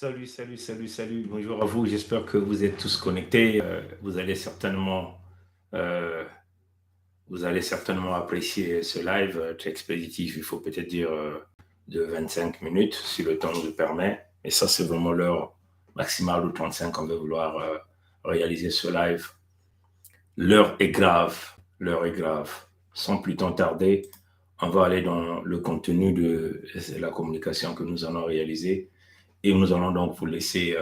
Salut. Bonjour à vous. J'espère que vous êtes tous connectés. Euh, vous allez certainement apprécier ce live très expéditif. Il faut peut-être dire de 25 minutes si le temps nous le permet. Et ça, c'est vraiment l'heure maximale ou 35 qu'on veut vouloir réaliser ce live. L'heure est grave. L'heure est grave. Sans plus temps tarder, on va aller dans le contenu de la communication que nous allons réaliser. Et nous allons donc vous laisser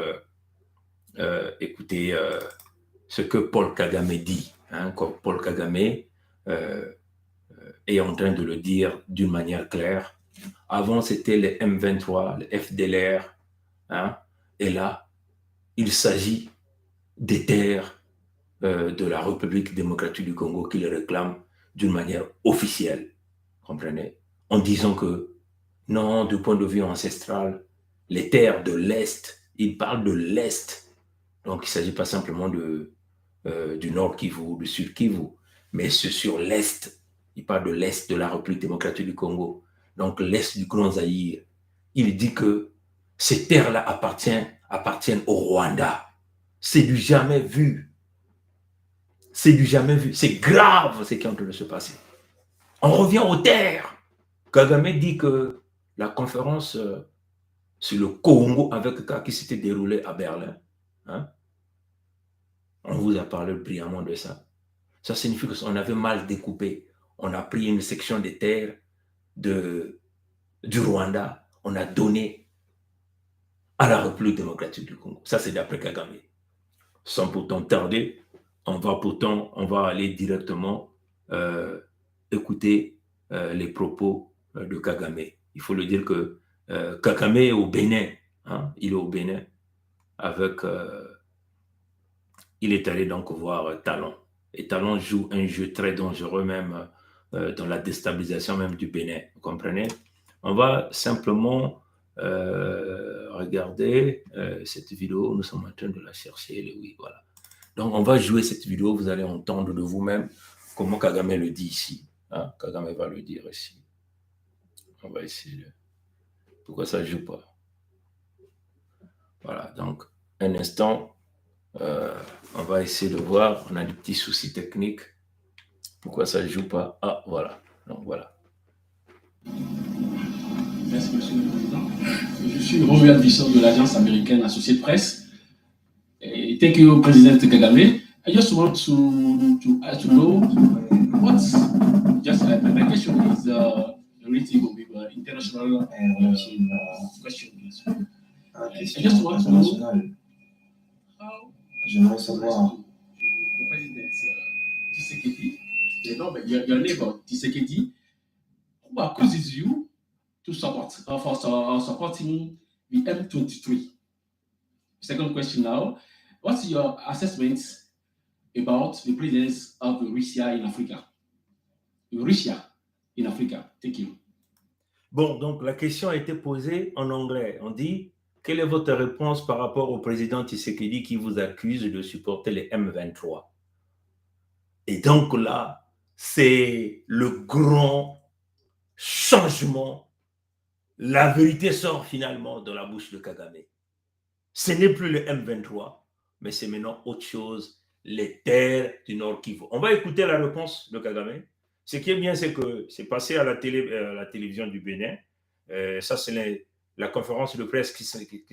écouter ce que Paul Kagame dit. Paul Kagame est en train de le dire d'une manière claire. Avant, c'était les M23, les FDLR. Et là, il s'agit des terres de la République démocratique du Congo qui les réclament d'une manière officielle. Comprenez? En disant que non, du point de vue ancestral, les terres de l'Est, il parle de l'Est. Donc, il ne s'agit pas simplement du Nord Kivu, du Sud Kivu, mais c'est sur l'Est. Il parle de l'Est de la République démocratique du Congo, donc l'Est du Grand Zaïre. Il dit que ces terres-là appartiennent au Rwanda. C'est du jamais vu. C'est du jamais vu. C'est grave ce qui est en train de se passer. On revient aux terres. Kagame dit que la conférence sur le Congo avec qui s'était déroulée à Berlin, on vous a parlé brillamment de ça. Ça signifie qu'on avait mal découpé. On a pris une section des terres du Rwanda, on a donné à la République démocratique du Congo. Ça, c'est d'après Kagame. Sans pourtant tarder, on va aller directement écouter les propos de Kagame. Il faut le dire que Kagame est au Bénin. Il est au Bénin avec... il est allé donc voir Talon. Et Talon joue un jeu très dangereux même dans la déstabilisation même du Bénin. Vous comprenez? On va simplement regarder cette vidéo. Nous sommes en train de la chercher. Oui, voilà. Donc, on va jouer cette vidéo. Vous allez entendre de vous-même comment Kagame le dit ici. Kagame va le dire ici. On va essayer. Pourquoi ça ne joue pas? Voilà. Donc, un instant. On va essayer de voir. On a des petits soucis techniques. Pourquoi ça ne joue pas? Voilà. Donc, voilà. Merci, Monsieur le Président. Je suis Robert Bissot de l'Agence américaine Associée de Presse. Thank you, President Kagame. I just want to know what's just my question is related with international questions. I just want to know how j'aimerais savoir the President Tshisekedi, your neighbor Tshisekedi, who accuses you to support for supporting the M23. Second question now, what's your assessment about the presence of Russia in Africa? Russia in Africa. Thank you. Bon, donc la question a été posée en anglais. On dit, quelle est votre réponse par rapport au président Tshisekedi qui vous accuse de supporter les M23? Et donc là, c'est le grand changement. La vérité sort finalement de la bouche de Kagame. Ce n'est plus le M23, mais c'est maintenant autre chose, les terres du Nord Kivu. On va écouter la réponse de Kagame. Ce qui est bien, c'est que c'est passé à la télévision du Bénin. Ça, c'est la conférence de presse qui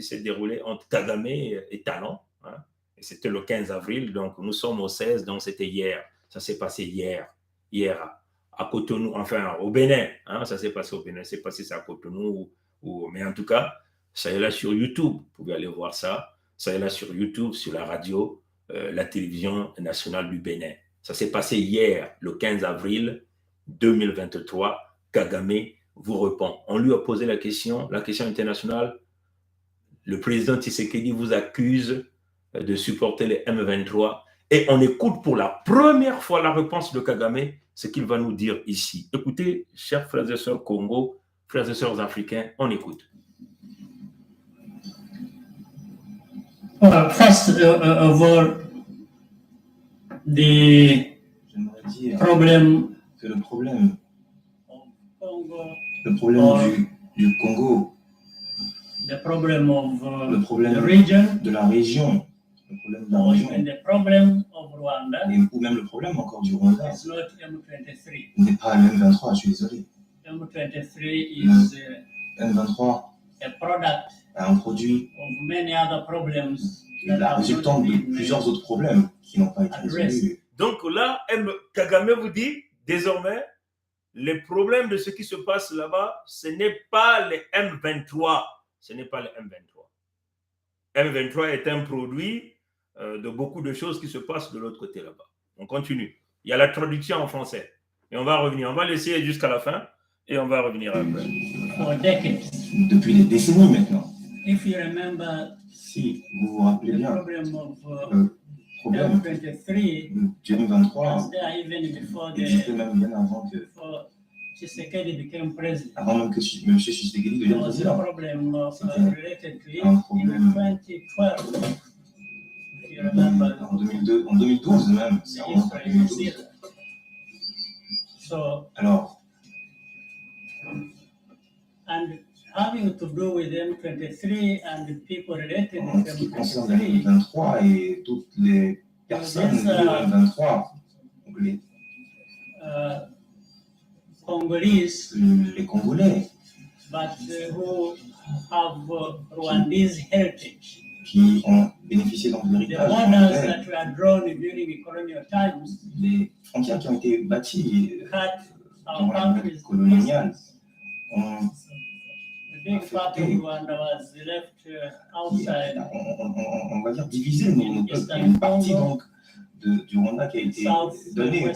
s'est déroulée entre Kagame et Talon. Et c'était le 15 avril, donc nous sommes au 16, donc c'était hier. Ça s'est passé hier à Cotonou, enfin au Bénin. Ça s'est passé au Bénin, c'est passé ça à Cotonou. Mais en tout cas, ça est là sur YouTube. Vous pouvez aller voir ça. Ça est là sur YouTube, sur la radio, la télévision nationale du Bénin. Ça s'est passé hier, le 15 avril 2023. Kagame vous répond. On lui a posé la question internationale. Le président Tshisekedi vous accuse de supporter les M23. Et on écoute pour la première fois la réponse de Kagame, ce qu'il va nous dire ici. Écoutez, chers frères et sœurs Congo, frères et sœurs africains, on écoute. First of all, j'aimerais dire problem que le problème du Congo, the problem of le the problème region, de la région, le problème de la or région, even the problem of Rwanda, ou même le problème encore du Rwanda, is not M23. n'est pas le M23, je suis désolé. M23 is M23 a product a un produit of many other problems that la have résultante not de been plusieurs autres problèmes qui n'ont pas été résolus. Donc là, Kagame vous dit, désormais, les problèmes de ce qui se passe là-bas, ce n'est pas les M23. Ce n'est pas les M23. M23 est un produit de beaucoup de choses qui se passent de l'autre côté là-bas. On continue. Il y a la traduction en français. Et on va revenir. On va laisser jusqu'à la fin et on va revenir après. for decades. Depuis des décennies maintenant. If you remember Si vous vous rappelez the bien, problem of le problème M23 du M23 was there even existait même bien avant before Tshisekedi became president. avant même que M. Tshisekedi There devienne was a président. problem C'était related to it un in problème 2012. If you remember en 2012 même, c'est the en history, you see 2012. that. So, Alors, and having to do with M23 and the people related en to ce qui concerne le M23, M23 et toutes les personnes Yes, du M23, donc uh, Congolese, les Congolais but who have Rwandese heritage. qui ont bénéficié donc de The l'héritage borders rwandais, that were drawn during colonial times les frontières qui ont été bâties cut our durant la période countries. coloniale ont A big part of Rwanda was left outside. on va dire divisé nos peuples. Il y a une partie donc du Rwanda qui a été donnée à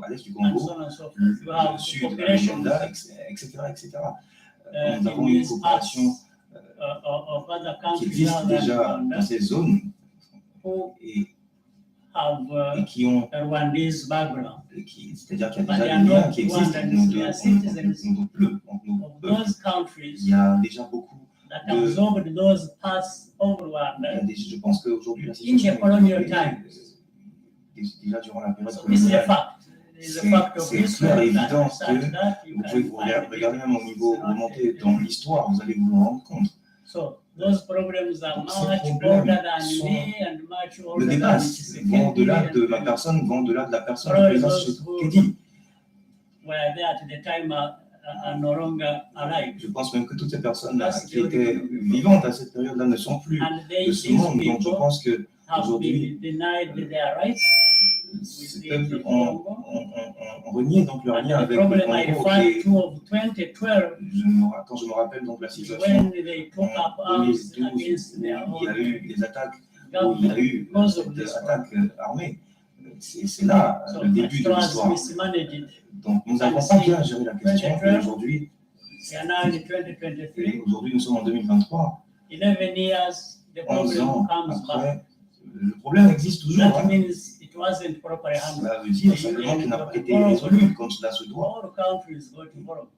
l'est du And Congo, so on and so forth. You have le sud à populations l'Ouganda, etc. Nous in avons une these coopération parts of other qui countries existe other than déjà Rwanda dans ces zones who et have qui ont, a Rwandese background. c'est-à-dire qu'il y a But déjà they des are liens not qui existent entre nos deux, citizens peuples. of those Il countries y a déjà beaucoup that absorbed those parts of Rwanda. je pense qu'aujourd'hui, la In situation the colonial times. déjà durant la période So this is a coloniale, fact. It is a fact of c'est clair et history that évident such que that you vous pouvez can vous find regarder it. même au niveau remonté dans l'histoire, vous allez vous rendre compte. So those problems are Donc, ces much problèmes older than sont- me and much me older than dépassent, Tshisekedi vont au-delà de ma and personne, vont au-delà de la personne Probably du président those Tshisekedi. were there at the time are no longer alive. Je pense même que toutes ces personnes-là qui étaient vivantes à cette période-là ne sont plus And de ce these monde. Donc je people pense que have aujourd'hui, been denied their rights. ces peuples ont renié donc leur lien And the avec le problem I Congo. refer Et to of 2012 quand je me rappelle donc la is situation when they took up en arms 2012, against où their il y a own eu des attaques, où il y a government eu because of cette this. attaque armée. C'est là So le début it de was l'histoire. mismanaged. Donc nous n'avons pas bien géré la question. Et aujourd'hui, We are now in 2023. nous sommes en 2023. 11 years, the 11 problem ans comes back. après, le problème existe toujours. That Hein. means it wasn't properly handled. Cela veut dire simplement qu'il n'a pas été résolu comme cela se doit. All countries got involved.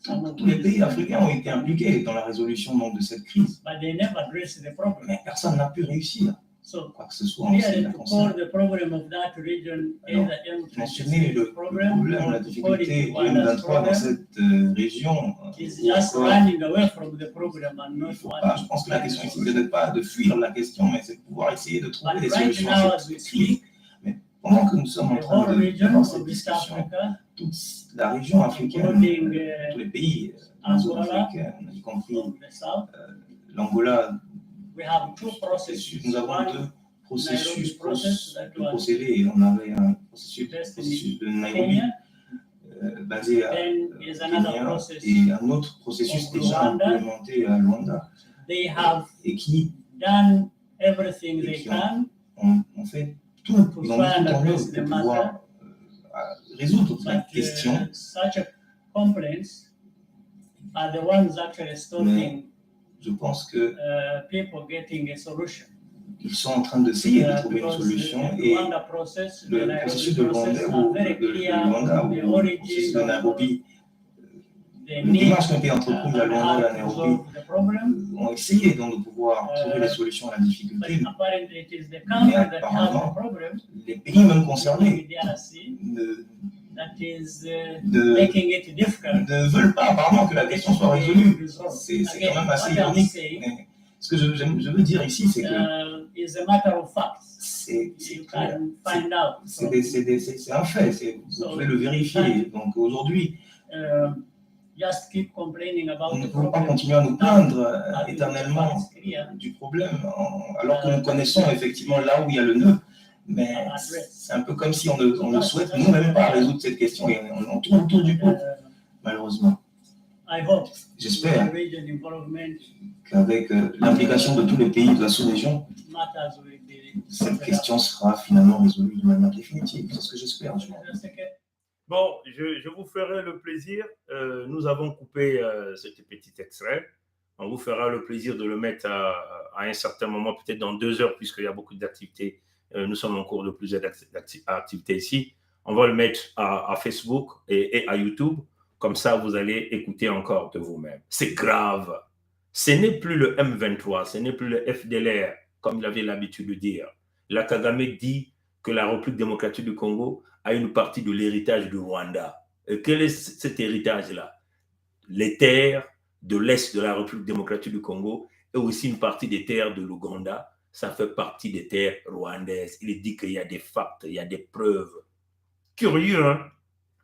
Some of Tous les them- pays africains ont été impliqués dans la résolution donc, de cette crise. But they never addressed the problem. Mais personne n'a pu réussir, So quoi que ce soit en ce qui clearly la to concerne. call the problem of that region Alors, either Mentionner M23 le problem problème, or la to call difficulté it du Rwanda's M23 dans problem cette région, is ou just encore, running away from the problem and il not faut pas, wanting je pense to que la find question a ici, solution. ce n'est pas de fuir la question, mais c'est de pouvoir essayer de trouver But des right solutions now, à as cette we crise. speak, Mais pendant que nous sommes en the train whole region d'avoir cette of East discussion, Africa, toute la région africaine, including tous les pays de la zone Angola, africaine, y compris from the south, l'Angola, we have two processes. nous avons One, deux processus Nairobi process that de was procéder. On avait un processus de Nairobi Kenya, basé à then is another Kenya process. et un autre processus of déjà Rwanda. implémenté à Luanda They have et qui done everything Et they qui can, ont fait tout, ils ont mis tout en œuvre pour pouvoir résoudre la but question. such complaints are the ones actually stopping Je pense que people getting a solution. ils sont en train d'essayer de trouver une Because solution the et Rwanda process, the le Nairobi processus de process Luanda are ou very de clear Luanda the ou le processus de origin of Nairobi, the les need démarches qui ont été entreprises à and Luanda how et à to Nairobi solve the problem. ont essayé donc de pouvoir trouver des solutions à la But difficulté. apparently it is the country that has the apparemment, problem, Les pays même concernés the DRC, that is de, making it difficult. ne veulent pas apparemment que la question soit résolue. C'est Again, quand même assez what I'm ironique. saying, Mais ce que je veux dire ici, c'est que is a matter of fact. c'est You clair. can find out. C'est un fait, vous pouvez le vérifier. Donc aujourd'hui, Just keep complaining about nous ne the pouvons pas problem. continuer à nous plaindre Having éternellement the clear. du problème, alors que nous connaissons effectivement là où il y a le nœud. Mais c'est un peu comme si on ne souhaite nous-mêmes pas résoudre cette question et on tourne autour du pot, malheureusement. J'espère qu'avec l'implication de tous les pays de la sous-région, cette question sera finalement résolue de manière définitive. C'est ce que j'espère. Bon, je vous ferai le plaisir. Nous avons coupé ce petit extrait. On vous fera le plaisir de le mettre à un certain moment, peut-être dans 2 heures, puisqu'il y a beaucoup d'activités. Nous sommes en cours de plusieurs activités ici. On va le mettre à Facebook et à YouTube. Comme ça, vous allez écouter encore de vous-même. C'est grave. Ce n'est plus le M23, ce n'est plus le FDLR, comme il avait l'habitude de dire. La Kagame dit que la République démocratique du Congo a une partie de l'héritage du Rwanda. Et quel est cet héritage-là? Les terres de l'Est de la République démocratique du Congo et aussi une partie des terres de l'Ouganda, ça fait partie des terres rwandaises. Il dit qu'il y a des facts, il y a des preuves. Curieux, hein?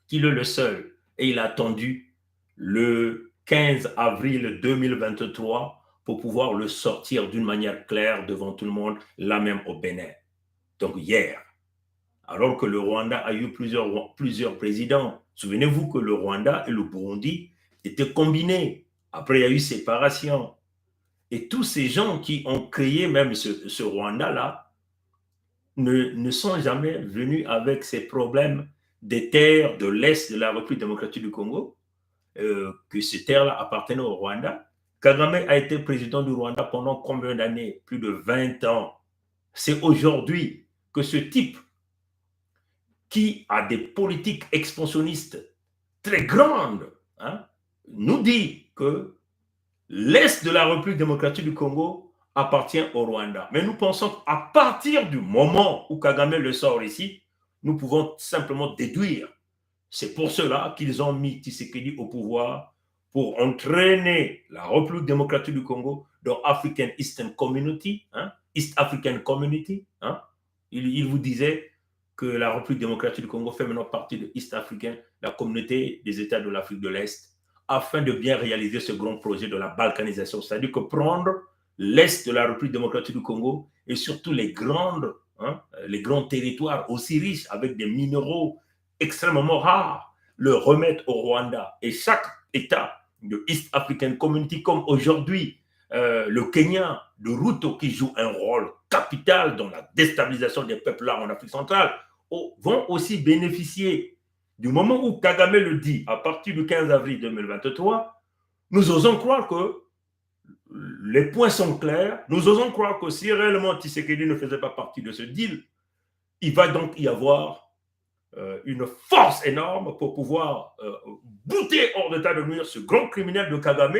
Qu'il est le seul. Et il a attendu le 15 avril 2023 pour pouvoir le sortir d'une manière claire devant tout le monde, là même au Bénin. Donc hier, alors que le Rwanda a eu plusieurs présidents. Souvenez-vous que le Rwanda et le Burundi étaient combinés. Après, il y a eu séparation. Et tous ces gens qui ont créé même ce Rwanda-là ne sont jamais venus avec ces problèmes des terres de l'Est de la République démocratique du Congo, que ces terres-là appartenaient au Rwanda. Kagame a été président du Rwanda pendant combien d'années? Plus de 20 ans. C'est aujourd'hui que ce type qui a des politiques expansionnistes très grandes, hein, nous dit que l'Est de la République démocratique du Congo appartient au Rwanda. Mais nous pensons qu'à partir du moment où Kagame le sort ici, nous pouvons simplement déduire. C'est pour cela qu'ils ont mis Tshisekedi au pouvoir pour entraîner la République démocratique du Congo dans African Eastern Community, hein, East African Community. Hein. Il vous disait que la République démocratique du Congo fait maintenant partie de East African, la communauté des États de l'Afrique de l'Est, afin de bien réaliser ce grand projet de la balkanisation, c'est-à-dire que prendre l'Est de la République démocratique du Congo et surtout les grands territoires aussi riches avec des minéraux extrêmement rares, le remettre au Rwanda. Et chaque État de East African Community, comme aujourd'hui le Kenya de Ruto, qui joue un rôle capital dans la déstabilisation des peuples là en Afrique centrale, vont aussi bénéficier. Du moment où Kagame le dit, à partir du 15 avril 2023, nous osons croire que les points sont clairs. Nous osons croire que si réellement Tshisekedi ne faisait pas partie de ce deal, il va donc y avoir une force énorme pour pouvoir bouter hors d'état de nuire ce grand criminel de Kagame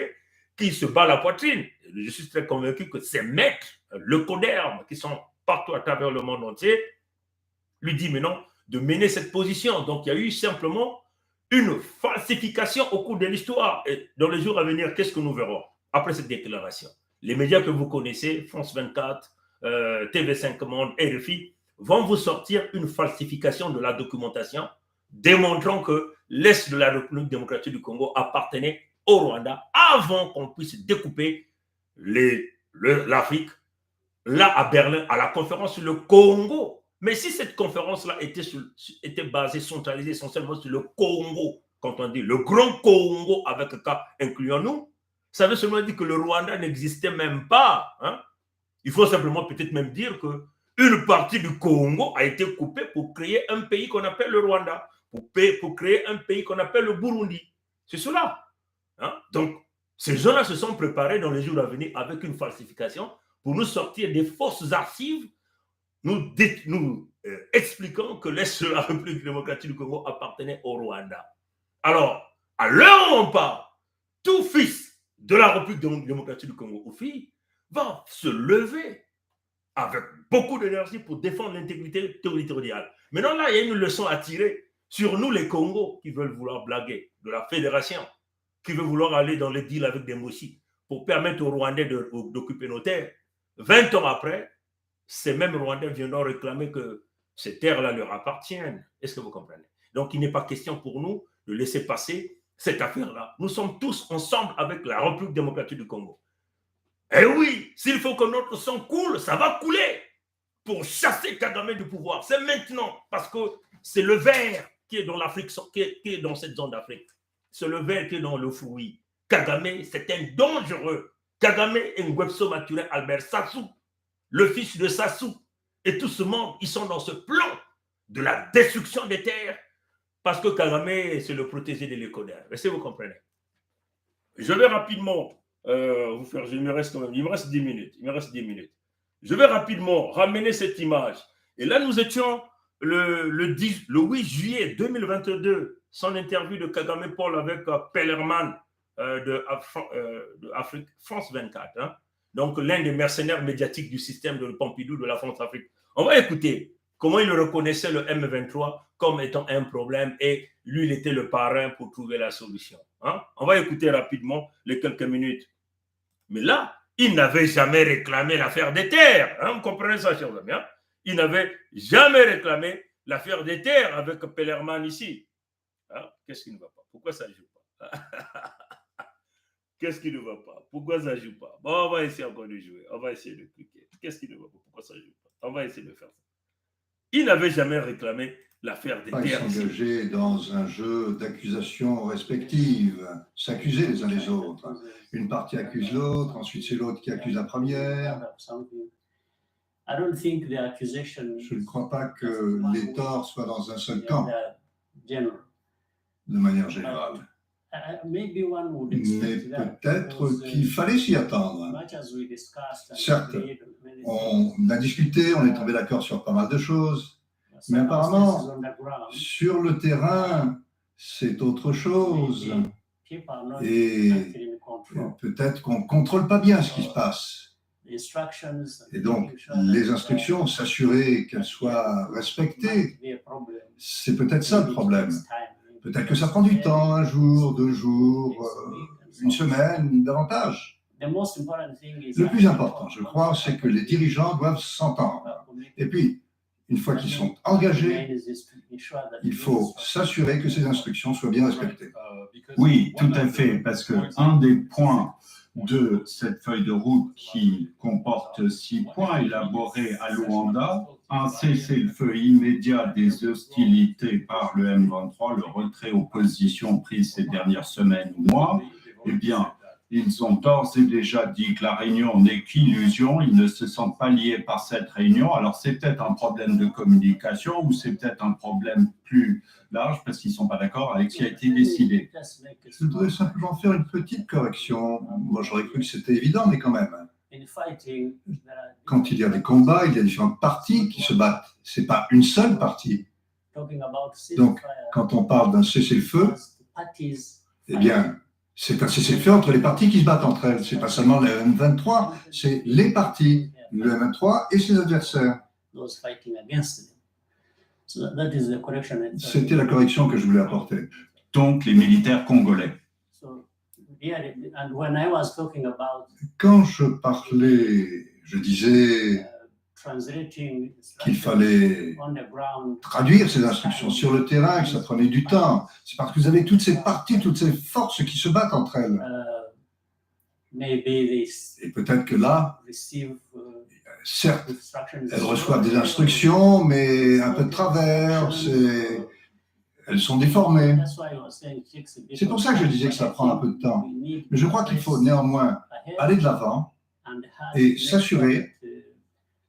qui se bat la poitrine. Je suis très convaincu que ces maîtres, le Coderme, qui sont partout à travers le monde entier, lui dit mais non, de mener cette position. Donc, il y a eu simplement une falsification au cours de l'histoire. Et dans les jours à venir, qu'est-ce que nous verrons après cette déclaration? Les médias que vous connaissez, France 24, TV5 Monde, RFI, vont vous sortir une falsification de la documentation démontrant que l'Est de la République démocratique du Congo appartenait au Rwanda avant qu'on puisse découper l'Afrique, là à Berlin, à la conférence sur le Congo. Mais si cette conférence-là était basée, centralisée essentiellement sur le Congo, quand on dit le grand Congo avec un cas incluant nous, ça veut seulement dire que le Rwanda n'existait même pas. Hein? Il faut simplement peut-être même dire qu'une partie du Congo a été coupée pour créer un pays qu'on appelle le Rwanda, pour créer un pays qu'on appelle le Burundi. C'est cela. Hein? Donc, ces gens-là se sont préparés dans les jours à venir avec une falsification pour nous sortir des fausses archives, nous expliquant que l'Est de la République démocratique du Congo appartenait au Rwanda. Alors, à l'heure où on parle, tout fils de la République démocratique du Congo ou fille va se lever avec beaucoup d'énergie pour défendre l'intégrité territoriale. Maintenant, là, il y a une leçon à tirer sur nous les Congos qui veulent vouloir blaguer, de la fédération, qui veut vouloir aller dans les deals avec des Moussi pour permettre aux Rwandais d'occuper nos terres. 20 ans après, ces mêmes Rwandais viendront réclamer que ces terres-là leur appartiennent. Est-ce que vous comprenez? Donc, il n'est pas question pour nous de laisser passer cette affaire-là. Nous sommes tous ensemble avec la République démocratique du Congo. Et oui, s'il faut que notre sang coule, ça va couler pour chasser Kagame du pouvoir. C'est maintenant, parce que c'est le ver qui est dans l'Afrique, qui est dans cette zone d'Afrique. C'est le ver qui est dans le fruit. Kagame, c'est un dangereux. Kagame et Ngwebso Maturé Albert Sassou, le fils de Sassou, et tout ce monde, ils sont dans ce plan de la destruction des terres, parce que Kagame, c'est le protégé de l'économie. Est-ce que vous comprenez? Je vais rapidement vous faire, il me reste 10 minutes. Je vais rapidement ramener cette image. Et là, nous étions le 8 juillet 2022, son interview de Kagame Paul avec Pellerman de Afrique, France 24. Hein? Donc, l'un des mercenaires médiatiques du système de Pompidou de la France-Afrique. On va écouter comment il reconnaissait le M23 comme étant un problème et lui, il était le parrain pour trouver la solution. Hein? On va écouter rapidement les quelques minutes. Mais là, il n'avait jamais réclamé l'affaire des terres. Hein? Vous comprenez ça, chers amis? Hein? Il n'avait jamais réclamé l'affaire des terres avec Pellerman ici. Hein? Qu'est-ce qui ne va pas? Pourquoi ça ne joue pas? Qu'est-ce qui ne va pas? Pourquoi ça ne joue pas? Bon, on va essayer encore de jouer. On va essayer de cliquer. Qu'est-ce qui ne va pas? Pourquoi ça ne joue pas? On va essayer de faire ça. Il n'avait jamais réclamé l'affaire des terres. Ils s'engager dans un jeu d'accusations respectives, s'accuser les uns les autres. Une partie accuse l'autre, ensuite c'est l'autre qui accuse la première. Je ne crois pas que les torts soient dans un seul camp, de manière générale. Mais peut-être qu'il fallait s'y attendre. Certes, on a discuté, on est tombé d'accord sur pas mal de choses, mais apparemment, sur le terrain, c'est autre chose. Et peut-être qu'on ne contrôle pas bien ce qui se passe. Et donc, les instructions, s'assurer qu'elles soient respectées, c'est peut-être ça le problème. Peut-être que ça prend du temps, 1 jour, 2 jours, 1 semaine, davantage. Le plus important, je crois, c'est que les dirigeants doivent s'entendre. Et puis, une fois qu'ils sont engagés, il faut s'assurer que ces instructions soient bien respectées. Oui, tout à fait, parce qu'un des points de cette feuille de route qui comporte 6 points élaborés à Luanda, un cessez-le-feu immédiat des hostilités par le M23, le retrait aux positions prises ces dernières semaines ou mois, eh bien, ils ont d'ores et déjà dit que la réunion n'est qu'illusion, ils ne se sentent pas liés par cette réunion. Alors, c'est peut-être un problème de communication ou c'est peut-être un problème plus large parce qu'ils ne sont pas d'accord avec ce qui a été décidé. Je voudrais simplement faire une petite correction. Moi, j'aurais cru que c'était évident, mais quand même. Quand il y a des combats, il y a différentes parties qui se battent. Ce n'est pas une seule partie. Donc, quand on parle d'un cessez-le-feu, eh bien, c'est un cessez-le-feu entre les parties qui se battent entre elles. Ce n'est pas seulement le M23, c'est les parties, le M23 et ses adversaires. C'était la correction que je voulais apporter. Donc, les militaires congolais. Quand je parlais, je disais qu'il fallait traduire ces instructions sur le terrain, que ça prenait du temps. C'est parce que vous avez toutes ces parties, toutes ces forces qui se battent entre elles. Et peut-être que là, certes, elles reçoivent des instructions, mais un peu de travers, elles sont déformées. C'est pour ça que je disais que ça prend un peu de temps. Mais je crois qu'il faut néanmoins aller de l'avant et s'assurer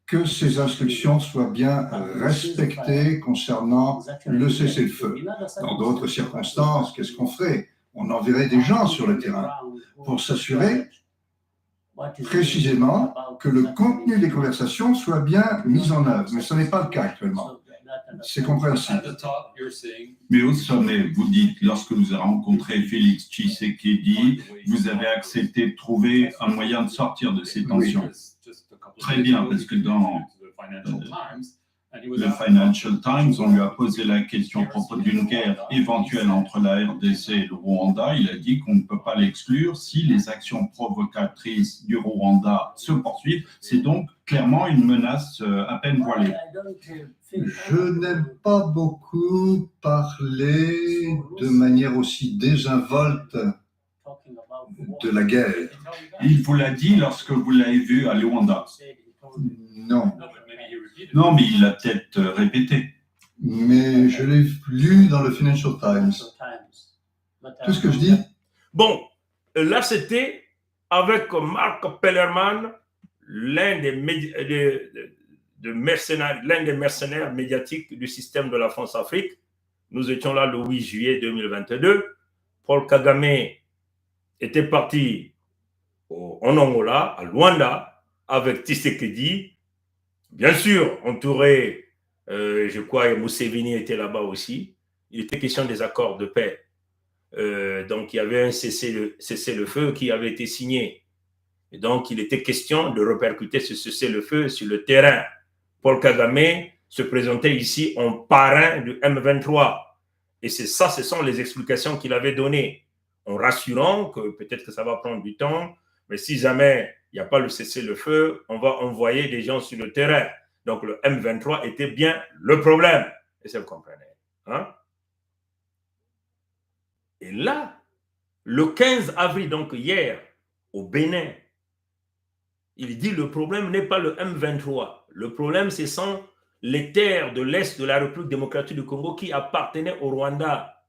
que ces instructions soient bien respectées concernant le cessez-le-feu. Dans d'autres circonstances, qu'est-ce qu'on ferait? On enverrait des gens sur le terrain pour s'assurer précisément que le contenu des conversations soit bien mis en œuvre. Mais ce n'est pas le cas actuellement. C'est compréhensible. Mais au sommet, vous dites, lorsque vous avez rencontré Félix Tshisekedi, vous avez accepté de trouver un moyen de sortir de ces tensions. Oui. Très bien, parce que dans le Financial Times, on lui a posé la question à propos d'une guerre éventuelle entre la RDC et le Rwanda. Il a dit qu'on ne peut pas l'exclure si les actions provocatrices du Rwanda se poursuivent. C'est donc clairement une menace à peine voilée. Je n'aime pas beaucoup parler de manière aussi désinvolte de la guerre. Il vous l'a dit lorsque vous l'avez vu à Luanda. Non. Non, mais il l'a peut-être répété. Mais je l'ai lu dans le Financial Times. Tout ce que je dis. Bon, là c'était avec Mark Pellerman, l'un des mercenaires médiatiques du système de la France-Afrique. Nous étions là le 8 juillet 2022. Paul Kagame était parti en Angola, à Luanda, avec Tshisekedi, bien sûr, entouré, je crois, Museveni était là-bas aussi. Il était question des accords de paix. Donc, il y avait un cessez-le-feu qui avait été signé. Et donc, il était question de répercuter ce cessez-le-feu sur le terrain. Paul Kagame se présentait ici en parrain du M23. Et c'est ça, ce sont les explications qu'il avait données, en rassurant que peut-être que ça va prendre du temps, mais si jamais il n'y a pas le cessez-le-feu, on va envoyer des gens sur le terrain. Donc le M23 était bien le problème. Et ça, vous comprenez. Hein? Et là, le 15 avril, donc hier, au Bénin, il dit le problème n'est pas le M23. Le problème, ce sont les terres de l'Est de la République démocratique du Congo qui appartenaient au Rwanda.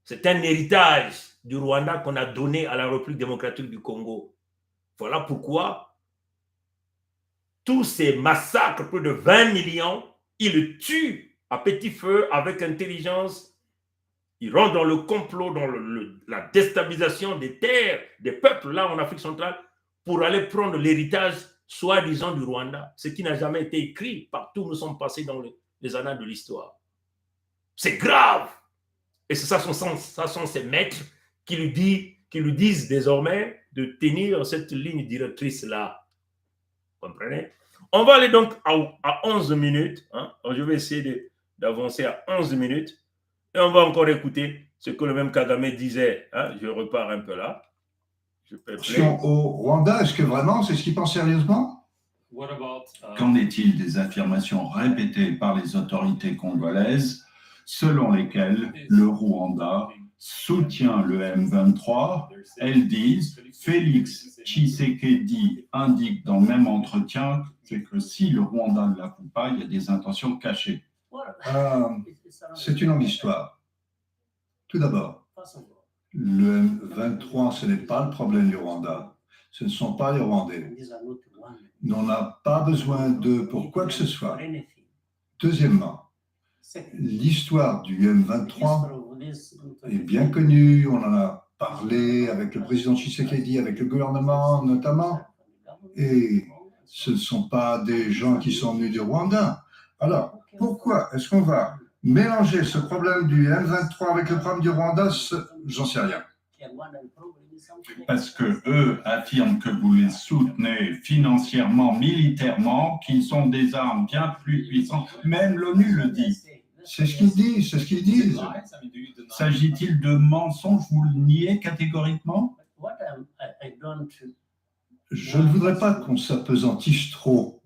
C'est un héritage du Rwanda qu'on a donné à la République démocratique du Congo. Voilà pourquoi tous ces massacres, plus de 20 millions, ils le tuent à petit feu avec intelligence. Ils rentrent dans le complot, dans la déstabilisation des terres, des peuples là en Afrique centrale pour aller prendre l'héritage soi-disant du Rwanda, ce qui n'a jamais été écrit. Partout nous sommes passés dans les annales de l'histoire. C'est grave. Et c'est ça sont ses maîtres qui lui disent désormais de tenir cette ligne directrice-là. Vous comprenez? On va aller donc à 11 minutes. Hein? Je vais essayer d'avancer à 11 minutes. Et on va encore écouter ce que le même Kagame disait. Hein? Je repars un peu là. Au Rwanda, est-ce que vraiment c'est ce qu'il pense sérieusement? Qu'en est-il des affirmations répétées par les autorités congolaises selon lesquelles le Rwanda soutient le M23? Elles disent, Félix Tshisekedi indique dans le même entretien que si le Rwanda ne l'avoue pas, il y a des intentions cachées. C'est une longue histoire. Tout d'abord, le M23, ce n'est pas le problème du Rwanda. Ce ne sont pas les Rwandais. On n'a pas besoin d'eux pour quoi que ce soit. Deuxièmement, l'histoire du M23 est bien connue. On en a parlé avec le président Tshisekedi, avec le gouvernement notamment. Et ce ne sont pas des gens qui sont venus du Rwanda. Alors, pourquoi est-ce qu'on va mélanger ce problème du M23 avec le problème du Rwanda? J'en sais rien. Parce que eux affirment que vous les soutenez financièrement, militairement, qu'ils sont des armes bien plus puissantes. Même l'ONU le dit. C'est ce qu'ils disent, c'est ce qu'ils disent. S'agit-il de mensonges? Vous le niez catégoriquement? Je ne voudrais pas qu'on s'apesantisse trop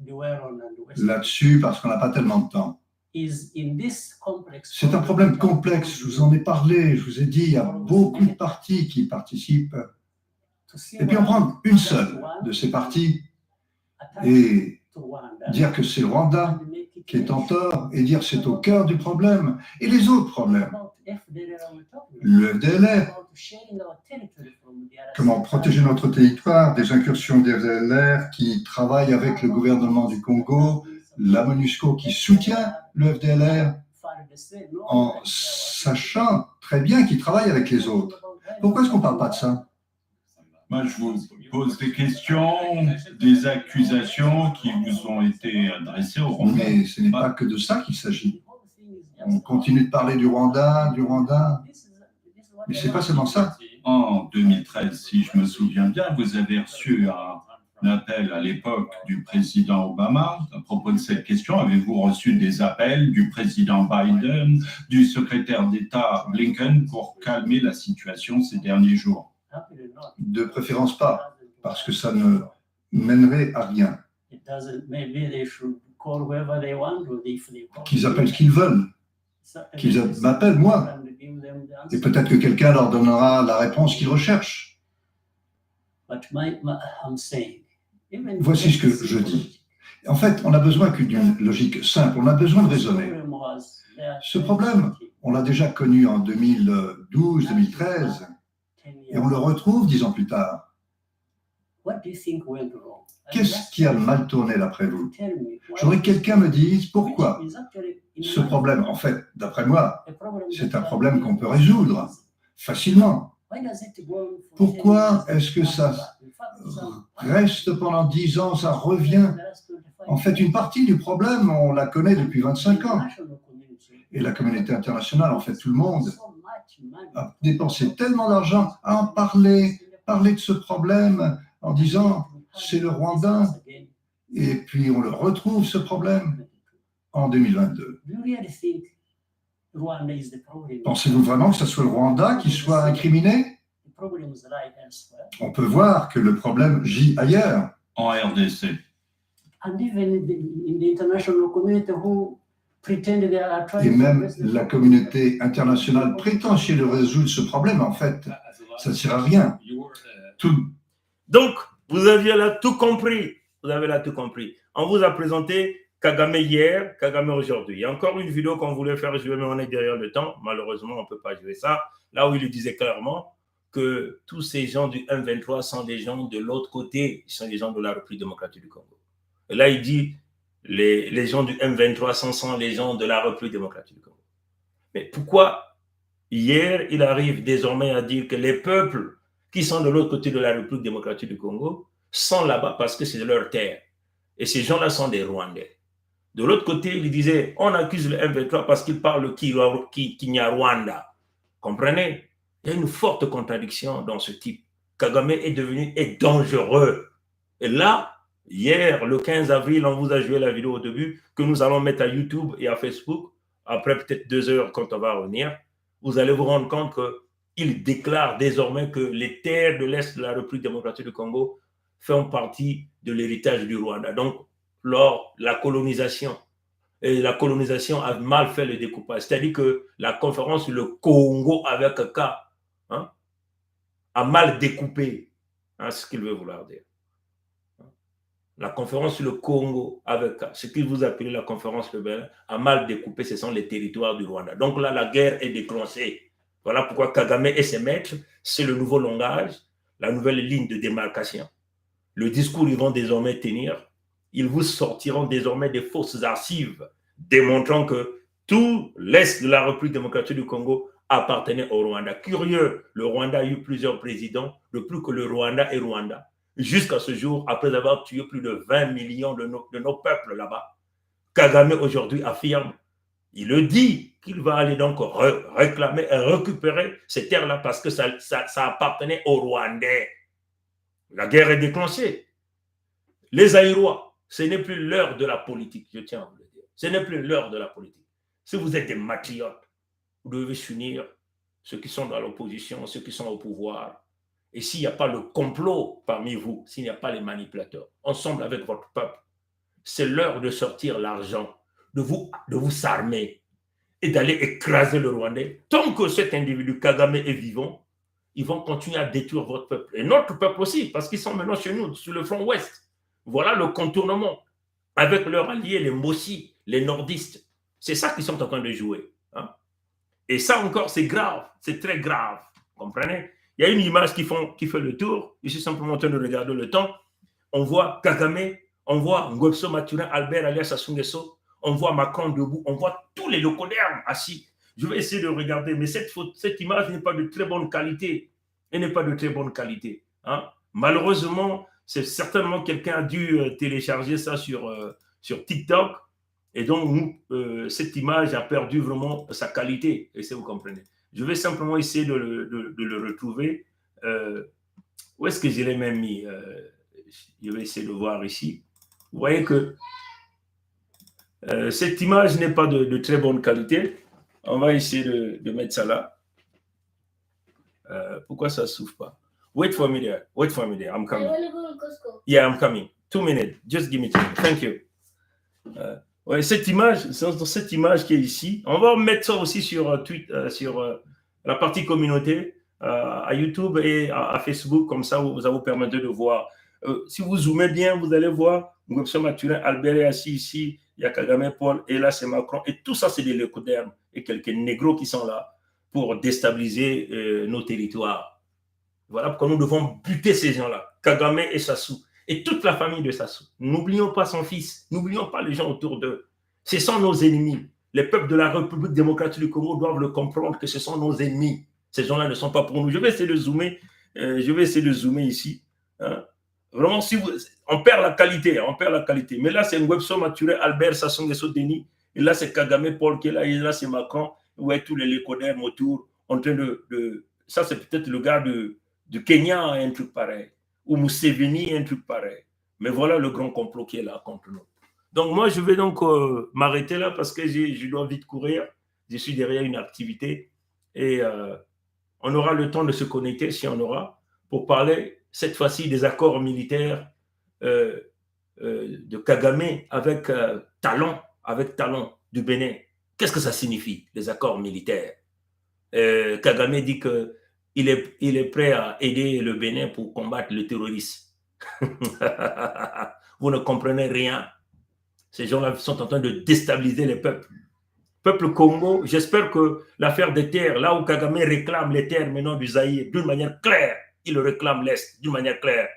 là-dessus parce qu'on n'a pas tellement de temps. C'est un problème complexe, je vous en ai parlé, je vous ai dit, il y a beaucoup de partis qui participent. Et puis on prend une seule de ces partis et dire que c'est le Rwanda qui est en tort et dire que c'est au cœur du problème. Et les autres problèmes, le FDLR, comment protéger notre territoire des incursions des FDLR qui travaillent avec le gouvernement du Congo, la MONUSCO qui soutient le FDLR en sachant très bien qu'ils travaillent avec les autres. Pourquoi est-ce qu'on ne parle pas de ça? Moi, je vous pose des questions, des accusations qui vous ont été adressées au Rwanda. Mais ce n'est pas que de ça qu'il s'agit. On continue de parler du Rwanda, mais ce n'est pas seulement ça. En 2013, si je me souviens bien, vous avez reçu un appel à l'époque du président Obama à propos de cette question. Avez-vous reçu des appels du président Biden, du secrétaire d'État Blinken pour calmer la situation ces derniers jours? De préférence pas, parce que ça ne mènerait à rien. Qu'ils appellent ce qu'ils veulent, qu'ils m'appellent moi, et peut-être que quelqu'un leur donnera la réponse qu'ils recherchent. Voici ce que je dis. En fait, on n'a besoin que d'une logique simple, on a besoin de raisonner. Ce problème, on l'a déjà connu en 2012, 2013, et on le retrouve 10 ans plus tard. Qu'est-ce qui a mal tourné d'après vous? J'aurais que quelqu'un me dise pourquoi ce problème, en fait, d'après moi, c'est un problème qu'on peut résoudre facilement. Pourquoi est-ce que ça reste pendant 10 ans, ça revient? En fait, une partie du problème, on la connaît depuis 25 ans. Et la communauté internationale, en fait, tout le monde a dépensé tellement d'argent à en parler de ce problème en disant c'est le Rwanda, et puis on le retrouve ce problème en 2022. Pensez-vous vraiment que ce soit le Rwanda qui soit incriminé? On peut voir que le problème gît ailleurs. En RDC. Et même la communauté internationale prétend essayer de résoudre ce problème. En fait, ça ne sert à rien. Donc, vous aviez là tout compris. Vous avez là tout compris. On vous a présenté Kagame hier, Kagame aujourd'hui. Il y a encore une vidéo qu'on voulait faire jouer, mais on est derrière le temps. Malheureusement, on ne peut pas jouer ça. Là où il disait clairement que tous ces gens du M23 sont des gens de l'autre côté, ils sont des gens de la République démocratique du Congo. Et là, il dit les gens du M23 sont les gens de la République démocratique du Congo. Mais pourquoi hier, il arrive désormais à dire que les peuples qui sont de l'autre côté de la République démocratique du Congo sont là-bas parce que c'est leur terre. Et ces gens-là sont des Rwandais. De l'autre côté, il disait, on accuse le M23 parce qu'il parle Kinyarwanda. Comprenez? Il y a une forte contradiction dans ce type. Kagame est dangereux. Et là, hier, le 15 avril, on vous a joué la vidéo au début que nous allons mettre à YouTube et à Facebook. Après peut-être 2 heures quand on va revenir, vous allez vous rendre compte qu'il déclare désormais que les terres de l'Est de la République démocratique du Congo font partie de l'héritage du Rwanda. Donc, lors de la colonisation, et la colonisation a mal fait le découpage. C'est-à-dire que la conférence sur le Congo avec K a mal découpé ce qu'il veut vouloir dire. La conférence sur le Congo avec ce qu'il vous appelez la conférence rebelle a mal découpé, ce sont les territoires du Rwanda. Donc là, la guerre est déclenchée. Voilà pourquoi Kagame et ses maîtres, c'est le nouveau langage, la nouvelle ligne de démarcation. Le discours, ils vont désormais tenir. Ils vous sortiront désormais des fausses archives démontrant que tout l'Est de la République démocratique du Congo appartenait au Rwanda. Curieux, le Rwanda a eu plusieurs présidents, de plus que le Rwanda est Rwanda. Jusqu'à ce jour, après avoir tué plus de 20 millions de nos peuples là-bas, Kagame aujourd'hui affirme, il le dit, qu'il va aller donc réclamer et récupérer ces terres-là parce que ça appartenait aux Rwandais. La guerre est déclenchée. Les Aïrois, ce n'est plus l'heure de la politique, je tiens à vous le dire. Ce n'est plus l'heure de la politique. Si vous êtes des matriotes, vous devez s'unir, ceux qui sont dans l'opposition, ceux qui sont au pouvoir. Et s'il n'y a pas le complot parmi vous, s'il n'y a pas les manipulateurs, ensemble avec votre peuple, c'est l'heure de sortir l'argent, de vous s'armer et d'aller écraser le Rwandais. Tant que cet individu Kagame est vivant, ils vont continuer à détruire votre peuple. Et notre peuple aussi, parce qu'ils sont maintenant chez nous, sur le front ouest. Voilà le contournement. Avec leurs alliés, les Mossi, les nordistes. C'est ça qu'ils sont en train de jouer. Hein? Et ça encore, c'est grave. C'est très grave. Vous comprenez? Il y a une image qui fait le tour. Je suis simplement en train de regarder le temps. On voit Kagame, on voit Ngobso Maturin, Albert alias Sassou Nguesso, on voit Macron debout, on voit tous les locodermes assis. Je vais essayer de regarder, mais cette image n'est pas de très bonne qualité. Elle n'est pas de très bonne qualité. Hein? Malheureusement, c'est certainement quelqu'un a dû télécharger ça sur TikTok. Et donc, cette image a perdu vraiment sa qualité. Et si vous comprenez. Je vais simplement essayer de le retrouver. Où est-ce que je l'ai même mis? je vais essayer de voir ici. Vous voyez que cette image n'est pas de très bonne qualité. On va essayer de mettre ça là. Pourquoi ça ne s'ouvre pas? Wait for me there. Wait for me there. I'm coming. I want to go to Costco. Yeah, I'm coming. 2 minutes. Just give me 2 minutes. Thank you. Ouais, cette image qui est ici, on va mettre ça aussi sur Twitter, sur la partie communauté, à YouTube et à Facebook, comme ça, ça vous permettre de voir. Si vous zoomez bien, vous allez voir, Ngobso Mathurin, Albert est assis ici, il y a Kagame Paul, et là c'est Macron, et tout ça c'est des lécodermes et quelques négros qui sont là pour déstabiliser nos territoires. Voilà pourquoi nous devons buter ces gens-là, Kagame et Sassou. Et toute la famille de Sassou. N'oublions pas son fils, n'oublions pas les gens autour d'eux. Ce sont nos ennemis. Les peuples de la République démocratique du Congo doivent le comprendre que ce sont nos ennemis. Ces gens-là ne sont pas pour nous. Je vais essayer de zoomer ici. Hein. Vraiment, on perd la qualité, Mais là, c'est Ngobso Mathurin, Albert Sassou Nguesso Denis. Et là, c'est Kagame Paul qui est là. Et là, c'est Macron. Ouais, tous les lécodermes autour. En train ça, c'est peut-être le gars du Kenya, un truc pareil. Ou Museveni, un truc pareil. Mais voilà le grand complot qui est là contre nous. Donc moi, je vais donc m'arrêter là parce que je dois vite courir. Je suis derrière une activité et on aura le temps de se connecter, si on aura, pour parler cette fois-ci des accords militaires de Kagame avec talent du Bénin. Qu'est-ce que ça signifie, les accords militaires? Kagame dit que il est prêt à aider le Bénin pour combattre le terrorisme. Vous ne comprenez rien. Ces gens-là sont en train de déstabiliser les peuples. Peuple Congo, j'espère que l'affaire des terres, là où Kagame réclame les terres maintenant du Zaïre d'une manière claire, il réclame l'Est d'une manière claire.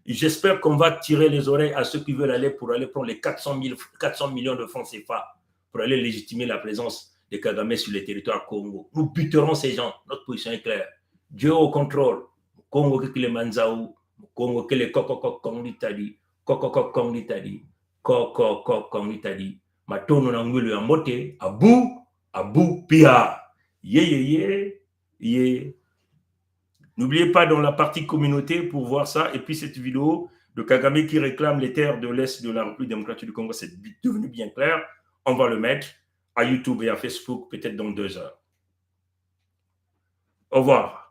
J'espère qu'on va tirer les oreilles à ceux qui veulent aller prendre les 400 millions de francs CFA pour aller légitimer la présence de Kagame sur le territoire Congo. Nous buterons ces gens. Notre position est claire. Dieu au contrôle. Congo que le Manzaou, Congo que le Kokokok Kong l'Italie, Kokokok Kong l'Italie, Kokokok Kong l'Italie. Matono Nangulu Amote, Abou, Pia. Yeah. N'oubliez pas dans la partie communauté pour voir ça. Et puis cette vidéo de Kagame qui réclame les terres de l'Est de la République démocratique du Congo, c'est devenu bien clair. On va le mettre à YouTube et à Facebook peut-être dans 2 heures. Au revoir.